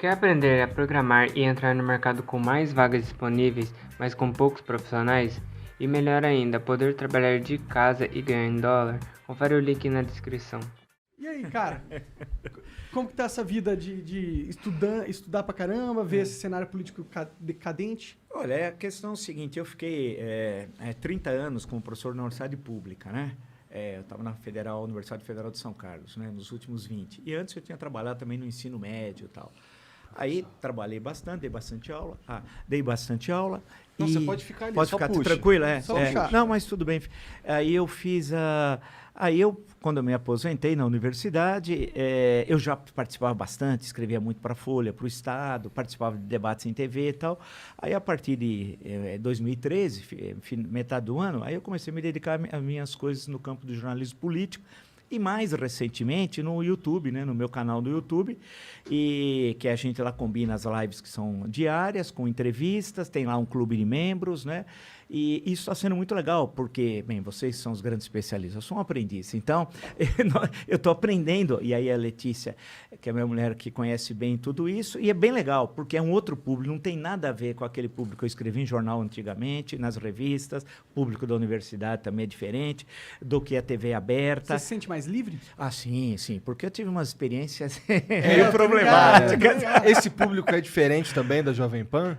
Quer aprender a programar e entrar no mercado com mais vagas disponíveis, mas com poucos profissionais? E melhor ainda, poder trabalhar de casa e ganhar em dólar? Confere o link na descrição. E aí, cara? Como que tá essa vida de estudar pra caramba, ver esse cenário político decadente? Olha, a questão é o seguinte, eu fiquei 30 anos como professor na Universidade Pública, né? Eu estava na Universidade Federal de São Carlos, né? Nos últimos 20. E antes eu tinha trabalhado também no ensino médio e tal. Aí trabalhei bastante, dei bastante aula. Não, e você pode ficar ali, pode só ficar puxa. tranquilo, Só puxar. Não, mas tudo bem. Aí eu fiz a... quando eu me aposentei na universidade, eu já participava bastante, escrevia muito para a Folha, para o Estado, participava de debates em TV e tal. Aí, a partir de 2013, metade do ano, aí eu comecei a me dedicar às minhas coisas no campo do jornalismo político. E mais recentemente no YouTube, né, no meu canal do YouTube, e que a gente lá combina as lives que são diárias, com entrevistas, tem lá um clube de membros, né? E isso está sendo muito legal, porque, bem, vocês são os grandes especialistas, eu sou um aprendiz, então eu estou aprendendo, e aí a Letícia, que é minha mulher que conhece bem tudo isso, e é bem legal, porque é um outro público, não tem nada a ver com aquele público que eu escrevi em jornal antigamente, nas revistas, o público da universidade também é diferente do que a TV aberta. Você se sente mais livre? Ah, sim, porque eu tive umas experiências meio problemáticas. Esse público é diferente também da Jovem Pan?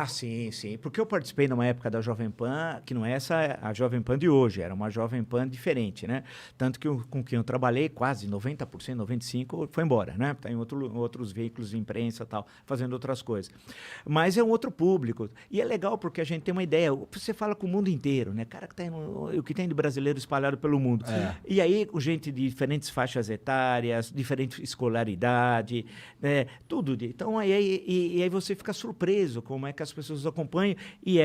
Sim, porque eu participei numa época da Jovem Pan, que não é a Jovem Pan de hoje, era uma Jovem Pan diferente, né? Tanto que com quem eu trabalhei, quase 90%, 95% foi embora, né? Está em outros veículos de imprensa e tal, fazendo outras coisas. Mas é um outro público. E é legal porque a gente tem uma ideia, você fala com o mundo inteiro, né? Cara, o que tem de brasileiro espalhado pelo mundo. E aí, gente de diferentes faixas etárias, diferente escolaridade, né? Tudo. Então, aí você fica surpreso como é que as pessoas acompanham e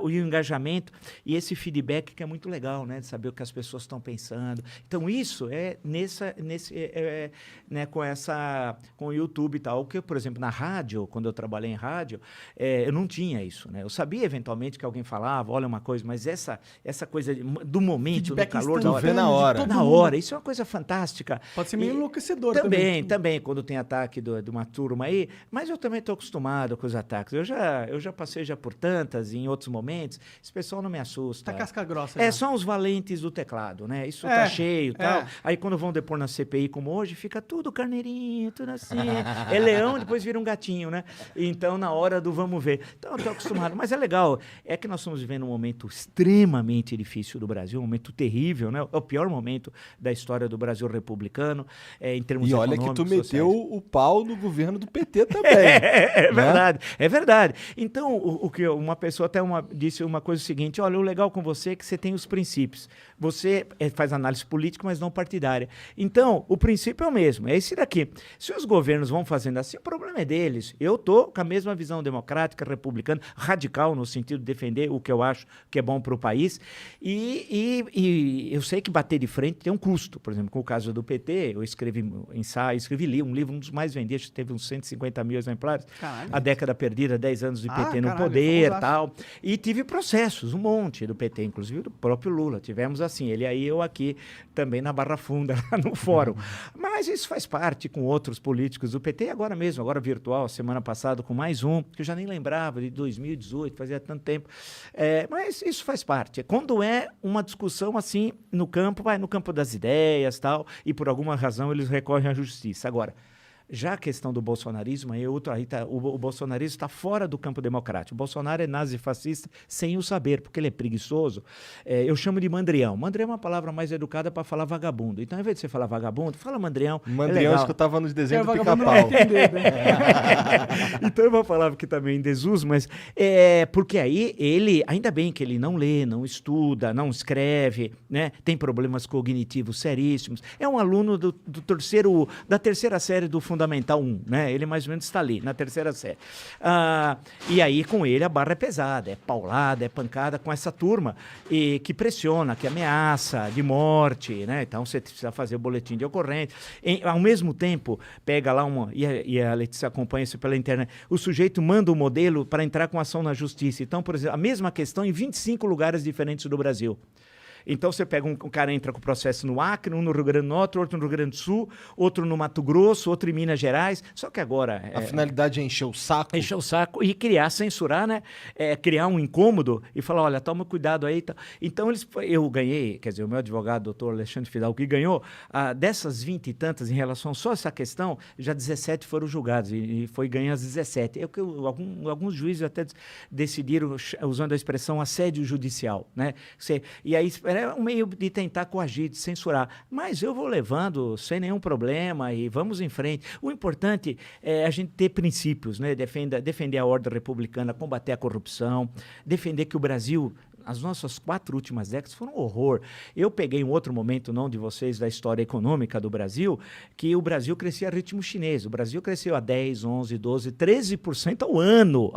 o engajamento e esse feedback que é muito legal, né? De saber o que as pessoas estão pensando. Então, isso é né, com o YouTube e tal. Que, por exemplo, na rádio, quando eu trabalhei em rádio, eu não tinha isso, né? Eu sabia, eventualmente, que alguém falava, olha uma coisa, mas essa coisa do momento, feedback do calor da hora. vê na hora. Na hora, isso é uma coisa fantástica. Pode ser meio enlouquecedor também, quando tem ataque de uma turma aí, mas eu também estou acostumado com os ataques. Eu já passei por tantas em outros momentos, esse pessoal não me assusta. Tá casca grossa. São os valentes do teclado, né? Isso tá cheio e tal. Aí quando vão depor na CPI como hoje, fica tudo carneirinho, tudo assim. É leão, depois vira um gatinho, né? Então, na hora do vamos ver. Então, eu tô acostumado. Mas é legal. É que nós estamos vivendo um momento extremamente difícil do Brasil, um momento terrível, né? É o pior momento da história do Brasil republicano, em termos E olha econômicos, que tu meteu sociais. o pau no governo do PT também. Verdade, é verdade. Então, o que uma pessoa até disse uma coisa seguinte, olha, o legal com você é que você tem os princípios. Você faz análise política, mas não partidária. Então, o princípio é o mesmo, é esse daqui. Se os governos vão fazendo assim, o problema é deles. Eu estou com a mesma visão democrática, republicana, radical, no sentido de defender o que eu acho que é bom para o país. E eu sei que bater de frente tem um custo. Por exemplo, com o caso do PT, eu escrevi um livro, um dos mais vendidos, teve uns 150 mil exemplares. Caralho. A década perdida, 10 anos de PT no caralho, poder, famosaço. tal. E tive processos, um monte do PT, inclusive do próprio Lula. Tivemos assim, ele aí, eu aqui, também na Barra Funda, lá no fórum. Mas isso faz parte com outros políticos do PT, agora mesmo, agora virtual, semana passada, com mais um, que eu já nem lembrava, de 2018, fazia tanto tempo. Mas isso faz parte. Quando é uma discussão assim, no campo das ideias, tal, e por alguma razão eles recorrem à justiça. Agora, já a questão do bolsonarismo, o bolsonarismo está fora do campo democrático. O Bolsonaro é nazifascista sem o saber, porque ele é preguiçoso. Eu chamo de mandrião. Mandrião é uma palavra mais educada para falar vagabundo. Então, ao invés de você falar vagabundo, fala mandrião. Mandrião, acho que eu tava nos desenhos do vagabundo Pica-Pau. não vai entender, né? Então é uma palavra que também em desuso, mas porque aí ele, ainda bem que ele não lê, não estuda, não escreve, né? Tem problemas cognitivos seríssimos. É um aluno da terceira série do Fundamental 1, né? Ele mais ou menos está ali, na terceira série. E aí, com ele, a barra é pesada, é paulada, é pancada com essa turma que pressiona, que ameaça de morte, né? Então, você precisa fazer o boletim de ocorrência. Ao mesmo tempo, pega lá e a Letícia acompanha isso pela internet, o sujeito manda o modelo para entrar com ação na justiça. Então, por exemplo, a mesma questão em 25 lugares diferentes do Brasil. Então você pega um cara entra com processo no Acre, um no Rio Grande do Norte, outro no Rio Grande do Sul, outro no Mato Grosso, outro em Minas Gerais. Só que agora... A finalidade é encher o saco? Encher o saco e criar, censurar, né? Criar um incômodo e falar, olha, toma cuidado aí. Então, eu ganhei, quer dizer, o meu advogado, doutor Alexandre Fidalgo, que ganhou, dessas 20 e tantas em relação só a essa questão, já 17 foram julgados e foi ganhar as 17. Alguns juízes até decidiram, usando a expressão assédio judicial, né? E aí é um meio de tentar coagir, de censurar. Mas eu vou levando sem nenhum problema e vamos em frente. O importante é a gente ter princípios, né? Defender a ordem republicana, combater a corrupção, defender que o Brasil... As nossas 4 últimas décadas foram um horror. Eu peguei um outro momento, não de vocês, da história econômica do Brasil, que o Brasil crescia a ritmo chinês. O Brasil cresceu a 10, 11, 12, 13% ao ano.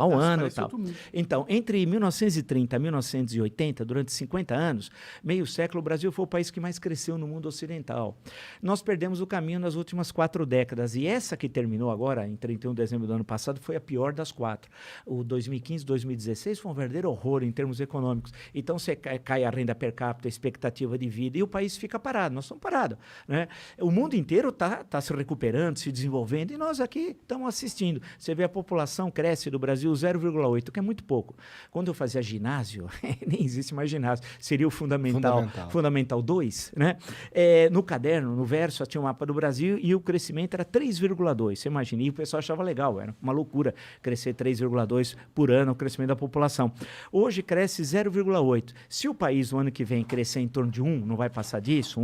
E tal. Então, entre 1930 e 1980, durante 50 anos, meio século, o Brasil foi o país que mais cresceu no mundo ocidental. Nós perdemos o caminho nas últimas 4 décadas. E essa que terminou agora, em 31 de dezembro do ano passado, foi a pior das 4. O 2015, 2016 foi um verdadeiro horror em termos econômicos. Então, você cai a renda per capita, a expectativa de vida, e o país fica parado. Nós estamos parados, né? O mundo inteiro está se recuperando, se desenvolvendo, e nós aqui estamos assistindo. Você vê a população cresce do Brasil 0,8, que é muito pouco. Quando eu fazia ginásio, nem existe mais ginásio, seria o Fundamental 2, né? No caderno, no verso, tinha um mapa do Brasil e o crescimento era 3,2. Você imagina, e o pessoal achava legal, era uma loucura crescer 3,2 por ano o crescimento da população. Hoje cresce 0,8. Se o país no ano que vem crescer em torno de 1, não vai passar disso,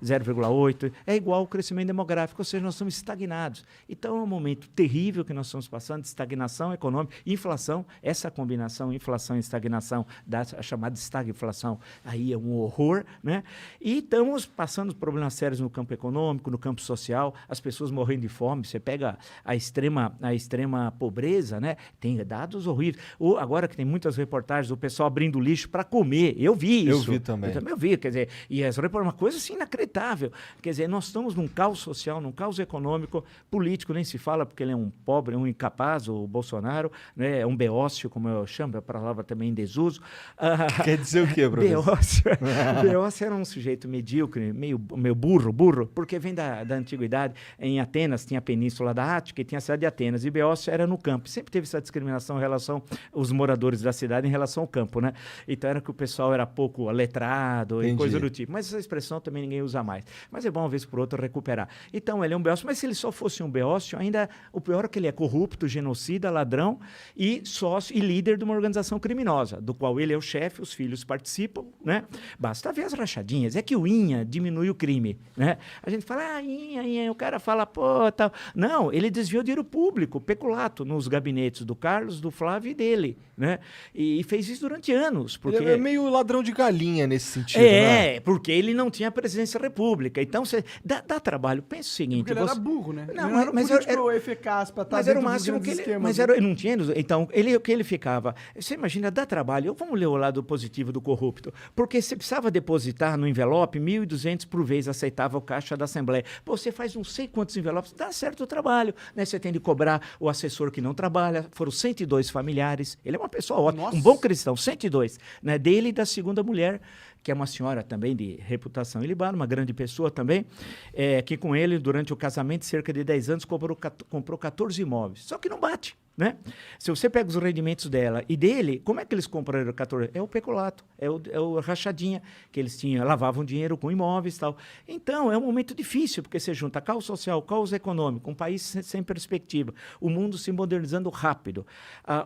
0,8, é igual ao crescimento demográfico, ou seja, nós estamos estagnados. Então é um momento terrível que nós estamos passando, de estagnação econômica, inflação, essa combinação inflação e estagnação, a chamada estagflação, aí é um horror, né? E estamos passando problemas sérios no campo econômico, no campo social, as pessoas morrendo de fome, você pega a extrema pobreza, né? Tem dados horríveis. Agora que tem muitas reportagens do pessoal abrindo lixo para comer. Eu vi isso. Eu vi também. Eu vi, quer dizer, e uma coisa assim inacreditável. Quer dizer, nós estamos num caos social, num caos econômico, político nem se fala, porque ele é um pobre, um incapaz, o Bolsonaro, né? É um beócio, como eu chamo, a palavra também em desuso. Quer dizer o quê, professor? Beócio era um sujeito medíocre, meio burro, porque vem da antiguidade. Em Atenas tinha a península da Ática e tinha a cidade de Atenas, e Beócio era no campo. Sempre teve essa discriminação em relação aos moradores da cidade em relação ao campo, né? Então era que o pessoal era pouco letrado e coisa do tipo. Mas essa expressão também ninguém usa mais. Mas é bom, uma vez por outra, recuperar. Então, ele é um beócio, mas se ele só fosse um beócio, ainda o pior é que ele é corrupto, genocida, ladrão e sócio e líder de uma organização criminosa, do qual ele é o chefe, os filhos participam, né? Basta ver as rachadinhas. É que o INHA diminui o crime, né? A gente fala, INHA, o cara fala, pô, tal. Não, ele desviou dinheiro público, peculato, nos gabinetes do Carlos, do Flávio e dele, né? E fez isso durante anos. Porque... Ele é meio ladrão de galinha nesse sentido, né? Porque ele não tinha presidência da República. Então, dá trabalho. Pensa o seguinte... Porque ele era burro, né? Não, ele mas era eficaz para estar era o máximo que ele... esquemas, Mas né? ele não tinha... Então, que ele ficava... Você imagina, dá trabalho. Vamos ler o lado positivo do corrupto. Porque você precisava depositar no envelope 1.200 por vez, aceitava o caixa da Assembleia. Pô, você faz não sei quantos envelopes, dá certo o trabalho, né? Você tem de cobrar o assessor que não trabalha. Foram 102 familiares. Ele é uma pessoa ótima, um bom cristão, 102, né? Dele e da segunda mulher, que é uma senhora também de reputação ilibada, uma grande pessoa também, que com ele, durante o casamento, cerca de 10 anos, comprou 14 imóveis. Só que não bate, né? Se você pega os rendimentos dela e dele, como é que eles compraram 14? É o peculato, é o rachadinha, que eles lavavam dinheiro com imóveis e tal. Então, é um momento difícil, porque você junta caos social, caos econômico, um país sem perspectiva, o mundo se modernizando rápido.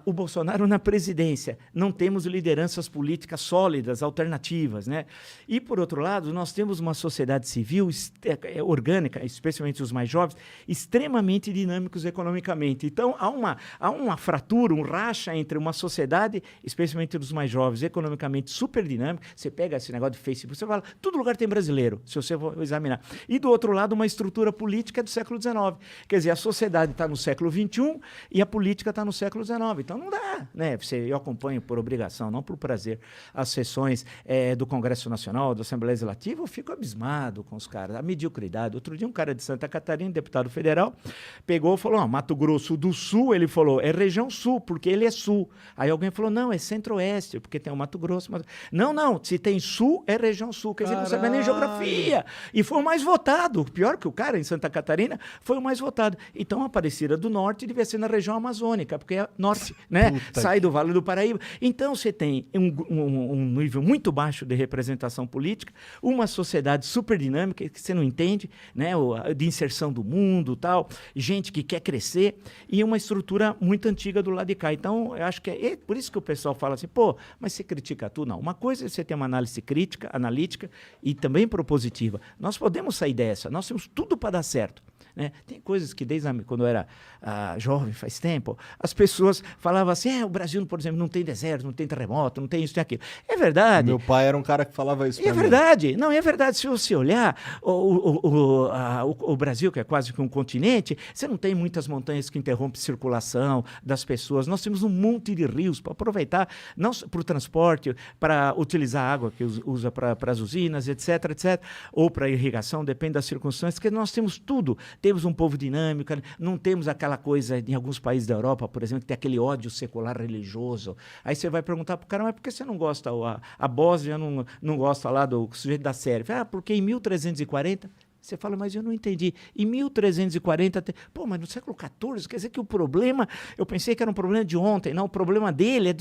O Bolsonaro na presidência, não temos lideranças políticas sólidas, alternativas, né? E, por outro lado, nós temos uma sociedade civil orgânica, especialmente os mais jovens, extremamente dinâmicos economicamente. Então, há uma fratura, um racha entre uma sociedade, especialmente dos mais jovens, economicamente super dinâmica. Você pega esse negócio de Facebook, você fala, todo lugar tem brasileiro, se você for examinar. E, do outro lado, uma estrutura política do século XIX. Quer dizer, a sociedade está no século XXI e a política está no século XIX. Então, não dá, né? Eu acompanho por obrigação, não por prazer, as sessões do Congresso Nacional, da Assembleia Legislativa, eu fico abismado com os caras, a mediocridade. Outro dia, um cara de Santa Catarina, deputado federal, pegou e falou, Mato Grosso do Sul, ele falou, falou, é região sul, porque ele é sul. Aí alguém falou, não, é centro-oeste, porque tem o Mato Grosso. Não, se tem sul, é região sul. Quer dizer, não sabe nem geografia. E foi o mais votado. Pior que o cara, em Santa Catarina, foi o mais votado. Então, a Aparecida do Norte devia ser na região amazônica, porque é norte, né? Sai do Vale do Paraíba. Então, você tem um nível muito baixo de representação política, uma sociedade super dinâmica, que você não entende, né? De inserção do mundo, tal, gente que quer crescer, e uma estrutura muito antiga do lado de cá. Então, eu acho que é por isso que o pessoal fala assim, pô, mas você critica tudo? Não. Uma coisa é você ter uma análise crítica, analítica e também propositiva. Nós podemos sair dessa, nós temos tudo para dar certo. Né? Tem coisas que desde quando eu era jovem, faz tempo, as pessoas falavam assim, o Brasil, por exemplo, não tem deserto, não tem terremoto, não tem isso, tem aquilo. É verdade. Meu pai era um cara que falava isso pra mim. É verdade. Não, é verdade. Se você olhar o Brasil, que é quase que um continente, você não tem muitas montanhas que interrompem a circulação das pessoas. Nós temos um monte de rios para aproveitar, não para o transporte, para utilizar a água que usa para as usinas, etc, ou para irrigação, depende das circunstâncias, que nós temos tudo. Temos um povo dinâmico, não temos aquela coisa em alguns países da Europa, por exemplo, que tem aquele ódio secular religioso. Aí você vai perguntar para o cara, mas por que você não gosta, a Bósnia não gosta lá do sujeito da Sérvia? Porque em 1340... Você fala, mas eu não entendi. Em 1340, pô, mas no século XIV, quer dizer que o problema, eu pensei que era um problema de ontem, não, o problema dele é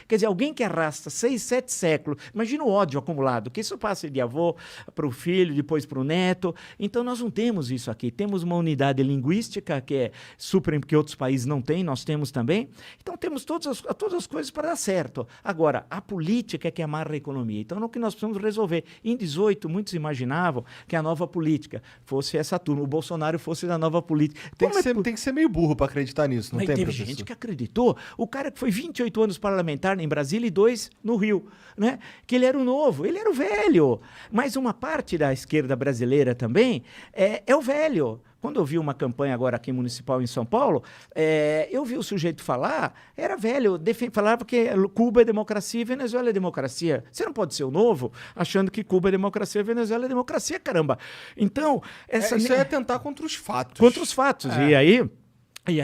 quer dizer, alguém que arrasta 6, 7 séculos, imagina o ódio acumulado, que isso passa de avô para o filho, depois para o neto. Então, nós não temos isso aqui. Temos uma unidade linguística que é super, que outros países não têm, nós temos também. Então, temos todas as coisas para dar certo. Agora, a política é que amarra a economia. Então, é o que nós precisamos resolver. Em 18, muitos imaginavam que a nova política fosse essa turma, o Bolsonaro fosse da nova política. Tem que ser meio burro para acreditar nisso, não mas tem, teve professor? gente que acreditou. O cara que foi 28 anos parlamentar em Brasília e 2 no Rio, né? Que ele era o novo, ele era o velho. Mas uma parte da esquerda brasileira também é o velho. Quando eu vi uma campanha agora aqui municipal em São Paulo, eu vi o sujeito falar, era velho, falava que Cuba é democracia e Venezuela é democracia. Você não pode ser o novo achando que Cuba é democracia e Venezuela é democracia, caramba. Então... Isso aí é tentar contra os fatos. Contra os fatos. E aí